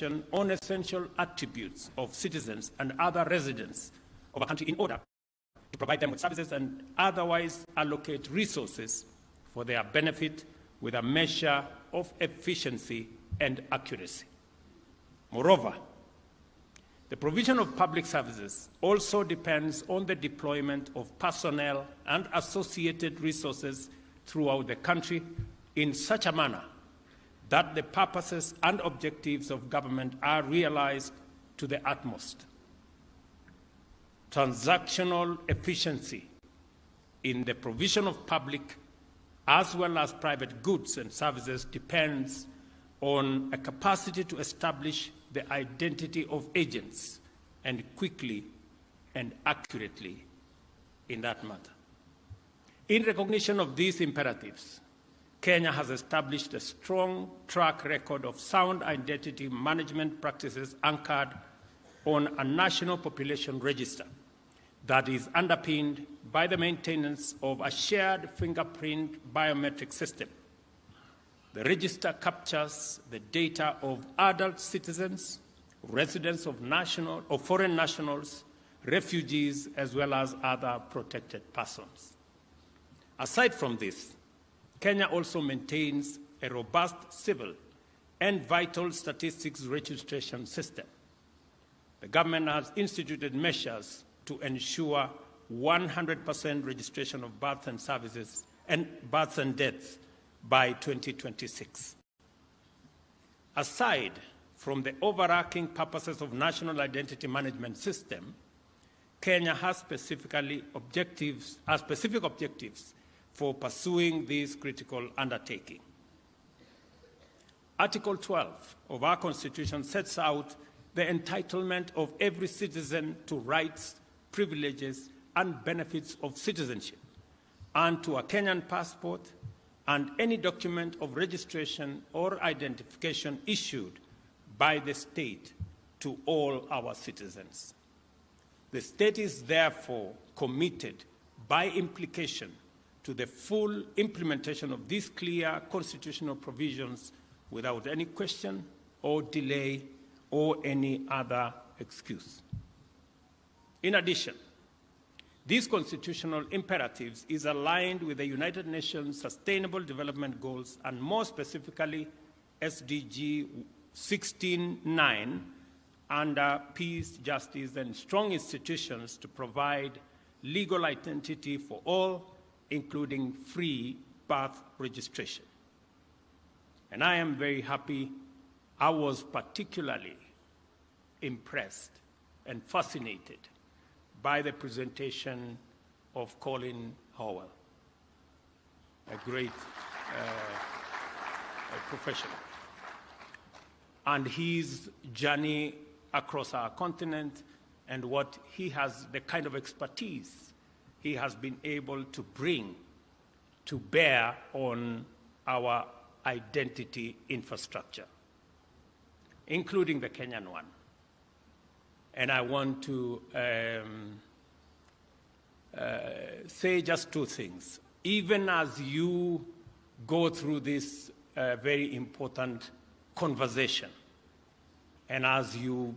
information on essential attributes of citizens and other residents of a country in order to provide them with services and otherwise allocate resources for their benefit with a measure of efficiency and accuracy. Moreover, the provision of public services also depends on the deployment of personnel and associated resources throughout the country in such a manner that the purposes and objectives of government are realized to the utmost. Transactional efficiency in the provision of public as well as private goods and services depends on a capacity to establish the identity of agents and quickly and accurately in that matter. In recognition of these imperatives, Kenya has established a strong track record of sound identity management practices anchored on a national population register that is underpinned by the maintenance of a shared fingerprint biometric system. The register captures the data of adult citizens, residents of national or foreign nationals, refugees, as well as other protected persons. Aside from this, Kenya also maintains a robust civil and vital statistics registration system. The government has instituted measures to ensure 100% registration of births and services and births and deaths by 2026. Aside from the overarching purposes of national identity management system, Kenya has specific objectives for pursuing this critical undertaking. Article 12 of our Constitution sets out the entitlement of every citizen to rights, privileges, and benefits of citizenship, and to a Kenyan passport and any document of registration or identification issued by the state to all our citizens. The state is therefore committed by implication to the full implementation of these clear constitutional provisions without any question or delay or any other excuse. In addition, these constitutional imperatives is aligned with the United Nations Sustainable Development Goals and more specifically SDG 16.9 under peace, justice, and strong institutions to provide legal identity for all, including free birth registration. And I am very happy. I was particularly impressed and fascinated by the presentation of Colin Howell, a great professional, and his journey across our continent and what he has, the kind of expertise he has been able to bring to bear on our identity infrastructure, including the Kenyan one. And I want to say just two things. Even as you go through this very important conversation, and as you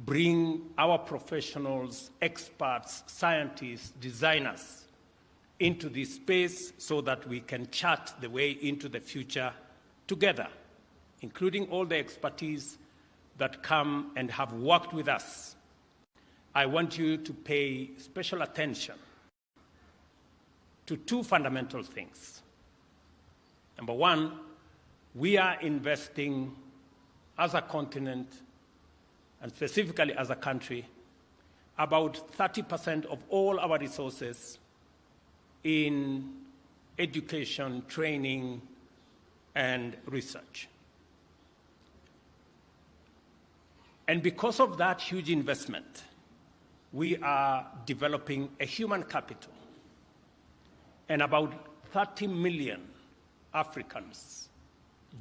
bring our professionals, experts, scientists, designers into this space so that we can chart the way into the future together, including all the expertise that come and have worked with us, I want you to pay special attention to two fundamental things. Number one, we are investing as a continent, and specifically as a country, about 30% of all our resources in education, training, and research. And because of that huge investment, we are developing a human capital. And about 30 million Africans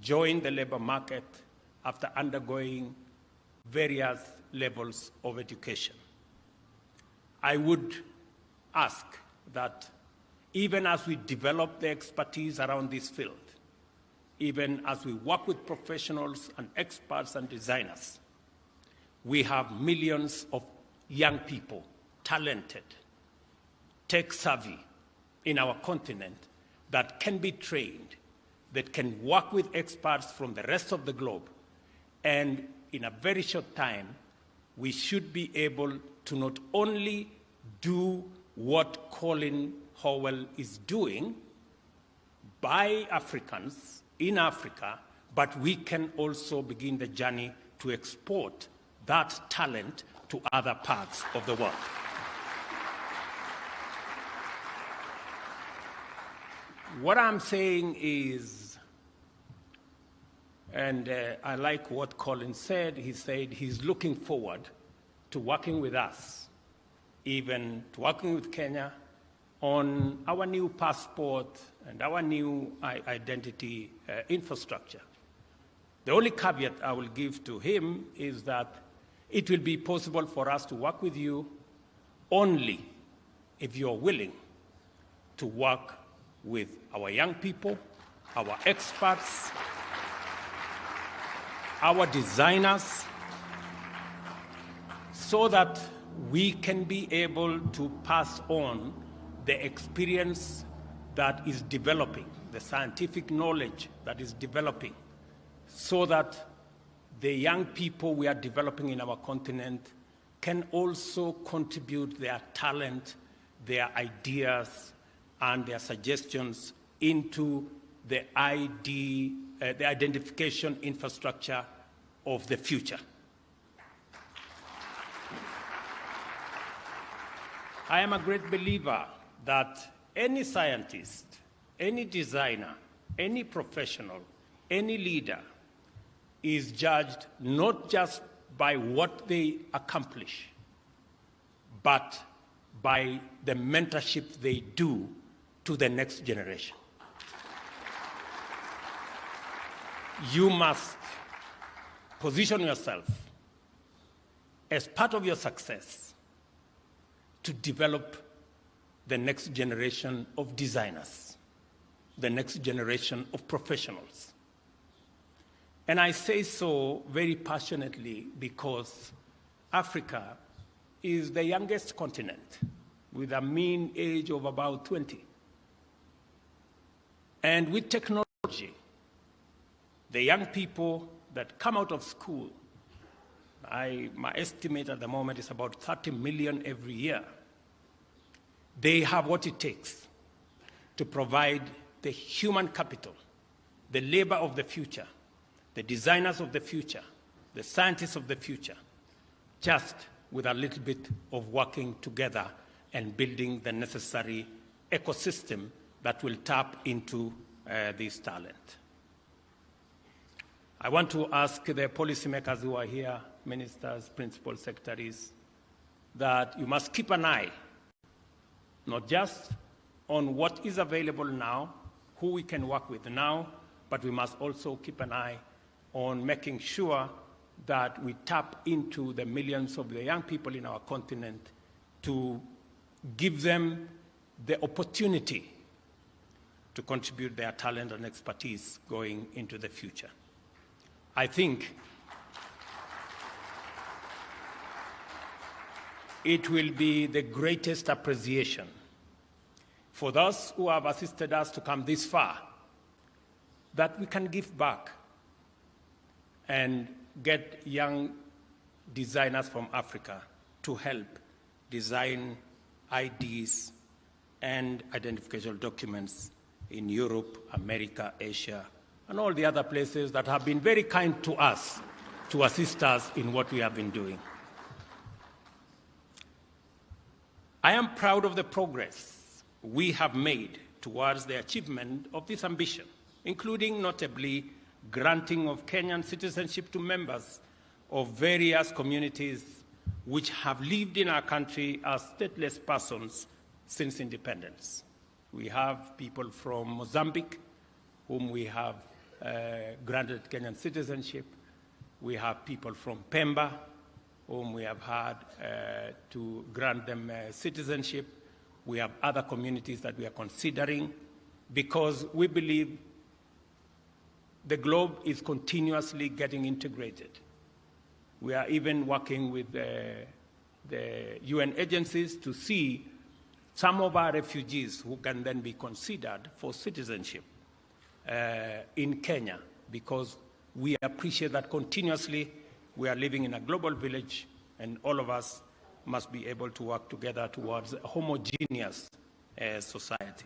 join the labor market after undergoing various levels of education. I would ask that even as we develop the expertise around this field, even as we work with professionals and experts and designers, we have millions of young people, talented, tech-savvy in our continent that can be trained, that can work with experts from the rest of the globe, and in a very short time, we should be able to not only do what Colin Howell is doing by Africans in Africa, but we can also begin the journey to export that talent to other parts of the world. What I'm saying is, and I like what Colin said, he said he's looking forward to working with us, even to working with Kenya on our new passport and our new identity infrastructure. The only caveat I will give to him is that it will be possible for us to work with you only if you're willing to work with our young people, our experts, our designers, so that we can be able to pass on the experience that is developing, the scientific knowledge that is developing, so that the young people we are developing in our continent can also contribute their talent, their ideas, and their suggestions into the identification infrastructure of the future. I am a great believer that any scientist, any designer, any professional, any leader is judged not just by what they accomplish, but by the mentorship they do to the next generation. You must position yourself as part of your success to develop the next generation of designers, the next generation of professionals. And I say so very passionately because Africa is the youngest continent with a mean age of about 20. And with technology, the young people that come out of school, my estimate at the moment is about 30 million every year. They have what it takes to provide the human capital, the labor of the future, the designers of the future, the scientists of the future, just with a little bit of working together and building the necessary ecosystem that will tap into this talent. I want to ask the policymakers who are here, ministers, principal secretaries, that you must keep an eye, not just on what is available now, who we can work with now, but we must also keep an eye on making sure that we tap into the millions of the young people in our continent to give them the opportunity to contribute their talent and expertise going into the future. I think it will be the greatest appreciation for those who have assisted us to come this far that we can give back and get young designers from Africa to help design IDs and identification documents in Europe, America, Asia, and all the other places that have been very kind to us to assist us in what we have been doing. I am proud of the progress we have made towards the achievement of this ambition, including notably granting of Kenyan citizenship to members of various communities which have lived in our country as stateless persons since independence. We have people from Mozambique, whom we have granted Kenyan citizenship. We have people from Pemba, whom we have had to grant them citizenship. We have other communities that we are considering because we believe the globe is continuously getting integrated. We are even working with the UN agencies to see some of our refugees who can then be considered for citizenship in Kenya, because we appreciate that continuously we are living in a global village, and all of us must be able to work together towards a homogeneous society.